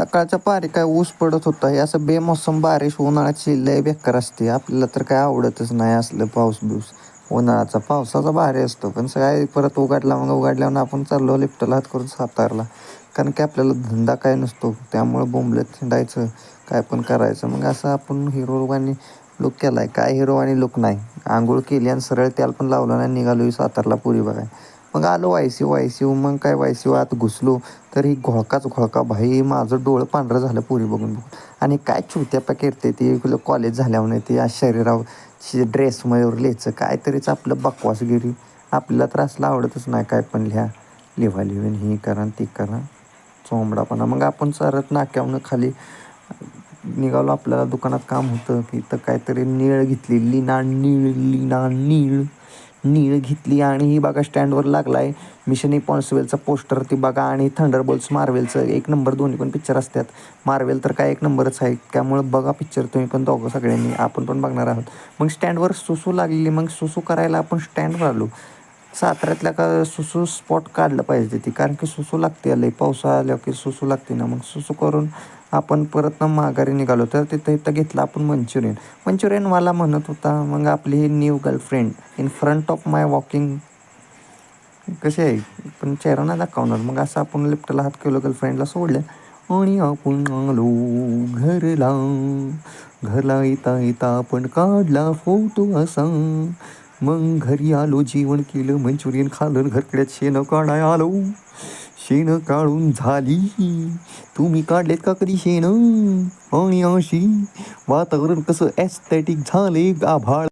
सकाळच्या पारी काय ऊस पडत होता. हे असं बेमोसम बारिश उन्हाळ्याची लय बेकार असते. आपल्याला तर काय आवडतच नाही असलं पाऊस बिऊस. पावसाचा भारी असतो, पण सकाळी परत उघडल्यावर आपण चाललो लिफ्टला हात करून सातारला. कारण की आपल्याला धंदा काय नसतो, त्यामुळं बोंबलत हिंडायचं, काय पण करायचं. मग असं आपण हिरोवानी लुक केला आहे. काय हिरोवानी लुक नाही. आंघोळ केली आणि सरळ त्याला पण लावलं नाही, निघालो सातारला पुरी बघाय. मग आलो वायसी मग काय वायसी आत घुसलो तर ही घोळका भाई, माझं डोळं पांढरं झालं पुरी बघून बघून. आणि काय चुत्यापा करते ती कॉलेज झाल्यावर नाही ती शरीरावर ड्रेसवर लिहायचं काहीतरीच आपलं बकवासगिरी. आपल्याला तर असलं आवडतच नाही. काय पण लिहान ही करा ती करा चोंबडापणा. मग आपण सरत नाक्यावनं खाली निघालो. आपल्याला दुकानात काम होतं की इथं काहीतरी नीळ घेतली, नीळ घेतली. आणि ही बघा स्टँडवर लागला आहे मिशन इम्पॉसिबलचा पोस्टर. ती बघा आणि थंडरबोल्ट्स मार्वेलचं 1 नंबर. दोन्ही पण पिक्चर असतात. मार्वेल तर काय 1 नंबरच आहे. त्यामुळं बघा पिक्चर तुम्ही पण दोघं सगळ्यांनी, आपण पण बघणार आहोत. मग स्टँडवर सुसू लागलेली, मग सुसू करायला आपण स्टँडवर आलो. साताऱ्यातल्या का सुसू स्पॉट काढलं पाहिजे ती, कारण की सुसू लागते. आले पावसाळा आल्यावर की सुसू लागते ना. मग सुसू करून आपण परत माघारी निघालो. तर इथं घेतलं आपण मंचुरियनवाला म्हणत होता. मग आपली ही new girlfriend in front of my walking कशी आहे, पण चेहरा नाही दाखवणार. मग असं आपण लिफ्टला हात केलो, गर्लफ्रेंडला सोडलं आणि आपण आलो घरला येता आपण काढला फोटो असा. मग घरी आलो, जेवण केलं, मंचुरियन खाल्लं, घरकड्यात शेण काढाय आलो. शेण काढून झाली. तुम्ही काढलेत का कधी शेण? आणि अशी वातावरण कसं एस्थेटिक झाले, आभाळ